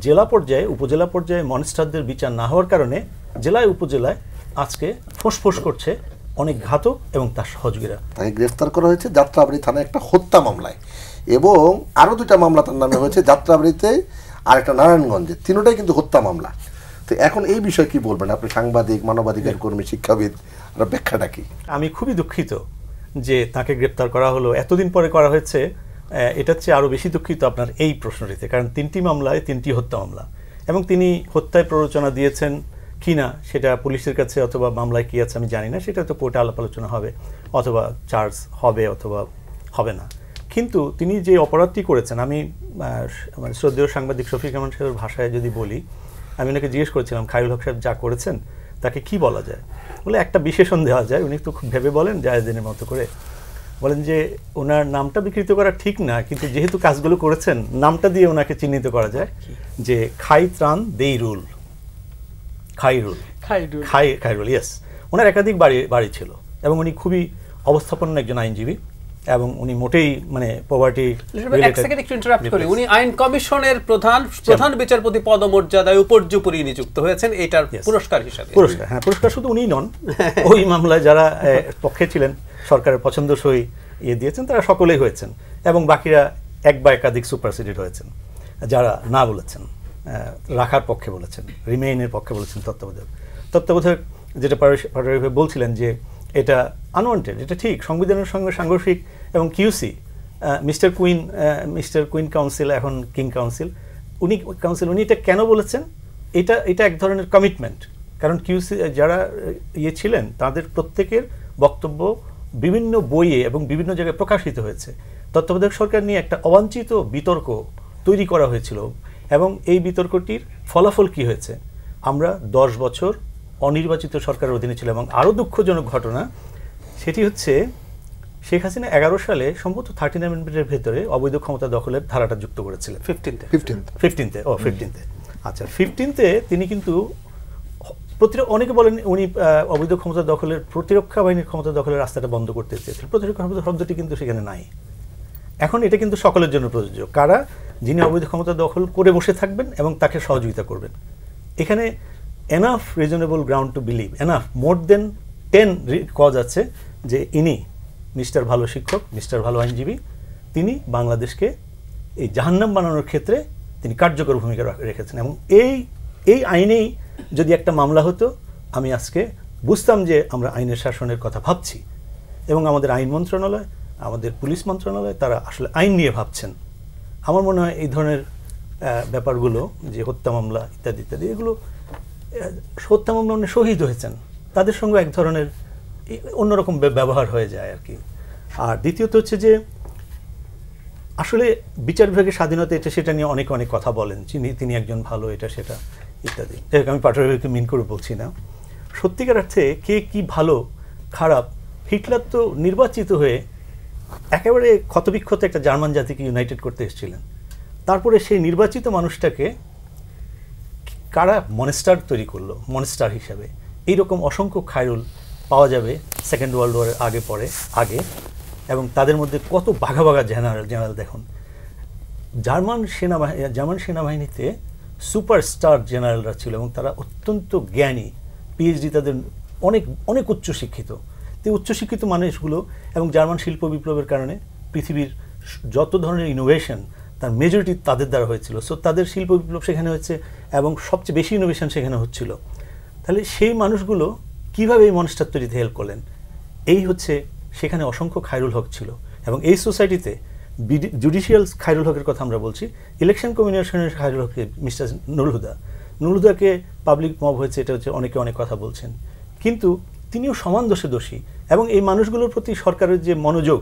জেলা পর্যায়ে উপজেলা পর্যায়ে মনস্টারদের বিচার না হওয়ার কারণে জেলায় উপজেলায় আজকে ফোঁস করছে অনেক ঘাতক এবং তার সহযোগীরা। তাকে গ্রেফতার করা হয়েছে যাত্রাবাড়ি থানায় একটা হত্যা মামলায়, এবং আরও 2টা মামলা তার নামে হয়েছে, যাত্রাবাড়িতে আর একটা নারায়ণগঞ্জে, তিনটাই কিন্তু হত্যা মামলা। তো এখন এই বিষয়ে কি বলবেন আপনি, সাংবাদিক, মানবাধিকার কর্মী, শিক্ষাবিদ, ব্যাখ্যাটা কি? আমি খুবই দুঃখিত যে তাকে গ্রেপ্তার করা হলো, এতদিন পরে করা হয়েছে। এটার চেয়ে আরও বেশি দুঃখিত আপনার এই প্রশ্নটিতে, কারণ 3টি মামলায় 3টি হত্যা মামলা, এবং তিনি হত্যায় প্ররোচনা দিয়েছেন কিনা সেটা পুলিশের কাছে অথবা মামলায় কি আছে আমি জানি না, সেটা তো কোর্টে আলাপ আলোচনা হবে, অথবা চার্জ হবে অথবা হবে না। কিন্তু তিনি যে অপরাধটি করেছেন, আমি শ্রদ্ধেয় সাংবাদিক শফিক রহমান সাহেবের ভাষায় যদি বলি, আমি ওনাকে জিজ্ঞেস করেছিলাম খায়রুল হক সাহেব যা করেছেন তাকে কি বলা যায়, বলে একটা বিশেষণ দেওয়া যায়। উনি তো খুব ভেবে বলেন জায়েদিনের মতো করে, বলেন যে ওনার নামটা বিকৃত করা ঠিক না, কিন্তু যেহেতু কাজগুলো করেছেন নামটা দিয়ে ওনাকে চিহ্নিত করা যায় যে খাই ত্রাণ দেই রুল, খাইরুল, ইয়েস। ওনার একাধিক বাড়ি ছিল, এবং উনি খুবই অবস্থাপন্ন একজন আইনজীবী, এবং উনি মোটেই মানে পভার্টি। এক সেকেন্ড একটু ইন্টারাপ্ট করি, উনি আইন কমিশনের প্রধান বিচারপতি পদমর্যাদায় উপর্যুপরি নিযুক্ত হয়েছেন, এটার পুরস্কার হিসেবে। হ্যাঁ, পুরস্কার শুধু উনিই নন, ওই মামলায় যারা পক্ষে ছিলেন, সরকারের পছন্দসই দিয়েছেন, তারা সকলেই হয়েছেন, এবং বাকিরা এক বা একাধিক সুপারসিডেড হয়েছেন, যারা না বলেছেন, রাখার পক্ষে বলেছেন, রিমেইনের পক্ষে বলেছেন। তত্ত্বাবধায়ক যেটা পারভেজ বলছিলেন যে এটা আনওয়ান্টেড, এটা ঠিক, সংবিধানের সঙ্গে সাংঘর্ষিক, এবং কিউসি মিস্টার কুইন কাউন্সিল, এখন কিং কাউন্সিল, উনি এটা কেন বলেছেন, এটা এক ধরনের কমিটমেন্ট, কারণ কিউসি যারা ছিলেন তাদের প্রত্যেকের বক্তব্য বিভিন্ন বইয়ে এবং বিভিন্ন জায়গায় প্রকাশিত হয়েছে। তত্ত্বাবধায়ক সরকার নিয়ে একটা অবাঞ্ছিত বিতর্ক তৈরি করা হয়েছিল, এবং এই বিতর্কটির ফলাফল কি হয়েছে, আমরা 10 বছর অনির্বাচিত সরকারের অধীনে ছিল। এবং আরও দুঃখজনক ঘটনা সেটি হচ্ছে শেখ হাসিনা 11 সালে সম্ভবত 13 অ্যামেন্ডমেন্টের ভেতরে অবৈধ ক্ষমতা দখলের ধারাটা যুক্ত করেছিলেন 15তে। আচ্ছা, 15তে তিনি কিন্তু অনেকে বলেন উনি অবৈধ ক্ষমতা দখলের, প্রতিরক্ষা বাহিনীর ক্ষমতা দখলের রাস্তাটা বন্ধ করতে চেয়েছিলেন। প্রতিরক্ষা শব্দটি কিন্তু সেখানে নাই। এখন এটা কিন্তু সকলের জন্য প্রযোজ্য, কারা যিনি অবৈধ ক্ষমতা দখল করে বসে থাকবেন এবং তাকে সহযোগিতা করবেন। এখানে enough reasonable ground to believe, enough more than 10 cause আছে যে ইনি মিস্টার ভালো শিক্ষক, মিস্টার ভালো আইনজীবী, তিনি বাংলাদেশকে এই জাহান্নাম বানানোর ক্ষেত্রে তিনি কার্যকর ভূমিকা রেখেছেন। এবং এই আইনেই যদি একটা মামলা হতো, আমি আজকে বুঝতাম যে আমরা আইনের শাসনের কথা ভাবছি, এবং আমাদের আইন মন্ত্রণালয়, আমাদের পুলিশ মন্ত্রণালয়, তারা আসলে আইন নিয়ে ভাবছেন। আমার মনে হয় এই ধরনের ব্যাপারগুলো, যে হত্যা মামলা ইত্যাদি ইত্যাদি, এগুলো হত্যা মামলা উনি শহীদ হয়েছেন, তাদের সঙ্গে এক ধরনের অন্যরকম ব্যবহার হয়ে যায় আর কি। আর দ্বিতীয়ত হচ্ছে যে আসলে বিচার বিভাগের স্বাধীনতা, এটা সেটা নিয়ে অনেক কথা বলেন, তিনি একজন ভালো, এটা সেটা ইত্যাদি। আমি পাঠ্যবিভাগকে মিন করে বলছি না, সত্যিকার অর্থে কে কি ভালো খারাপ, হিটলার তো নির্বাচিত হয়ে একেবারে ক্ষতবিক্ষত একটা জার্মান জাতিকে ইউনাইটেড করতে এসেছিলেন। তারপরে সেই নির্বাচিত মানুষটাকে কারা মনস্টার তৈরি করলো, মনস্টার হিসাবে। এইরকম অসংখ্য খায়রুল পাওয়া যাবে সেকেন্ড ওয়ার্ল্ড ওয়ারের আগে, এবং তাদের মধ্যে কত বাঘা জেনারেল দেখুন। জার্মান সেনাবাহিনীতে সুপারস্টার জেনারেলরা ছিল, এবং তারা অত্যন্ত জ্ঞানী, পিএইচডি তাদের অনেক উচ্চশিক্ষিত। তো উচ্চশিক্ষিত মানুষগুলো, এবং জার্মান শিল্প বিপ্লবের কারণে পৃথিবীর যত ধরনের ইনোভেশন তার মেজরিটি তাদের দ্বারা হয়েছিল। সো তাদের শিল্প বিপ্লব সেখানে হয়েছে, এবং সবচেয়ে বেশি ইনোভেশন সেখানে হচ্ছিল। তাহলে সেই মানুষগুলো কীভাবে এই মনস্টার তৈরিতে হেল্প করলেন, এই হচ্ছে সেখানে অসংখ্য খায়রুল হক ছিল। এবং এই সোসাইটিতে জুডিশিয়াল খায়রুল হকের কথা আমরা বলছি, ইলেকশন কমিশনের খায়রুল হক মিস্টার নুরুল হুদাকে পাবলিক মব হয়েছে, এটা হচ্ছে অনেক কথা বলছেন, কিন্তু তিনিও সমান দোষী। এবং এই মানুষগুলোর প্রতি সরকারের যে মনোযোগ,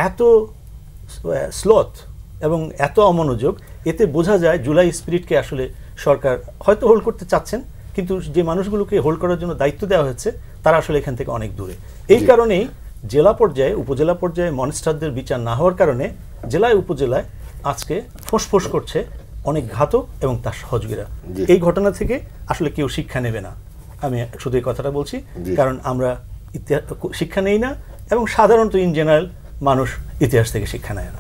এত স্লথ এবং এত অমনোযোগ, এতে বোঝা যায় জুলাই স্পিরিটকে আসলে সরকার হয়তো হোল্ড করতে চাচ্ছেন, কিন্তু যে মানুষগুলোকে হোল্ড করার জন্য দায়িত্ব দেওয়া হচ্ছে তারা আসলে এখান থেকে অনেক দূরে। এই কারণেই জেলা পর্যায়ে উপজেলা পর্যায়ে মনস্টারদের বিচার না হওয়ার কারণে জেলায় উপজেলায় আজকে ফোঁস করছে অনেক ঘাতক এবং তার সহযোগীরা। এই ঘটনা থেকে আসলে কেউ শিক্ষা নেবে না, আমি শুধু এই কথাটা বলছি, কারণ আমরা শিক্ষা নেই না, এবং সাধারণত ইন জেনারেল মানুষ ইতিহাস থেকে শিক্ষা নেয় না।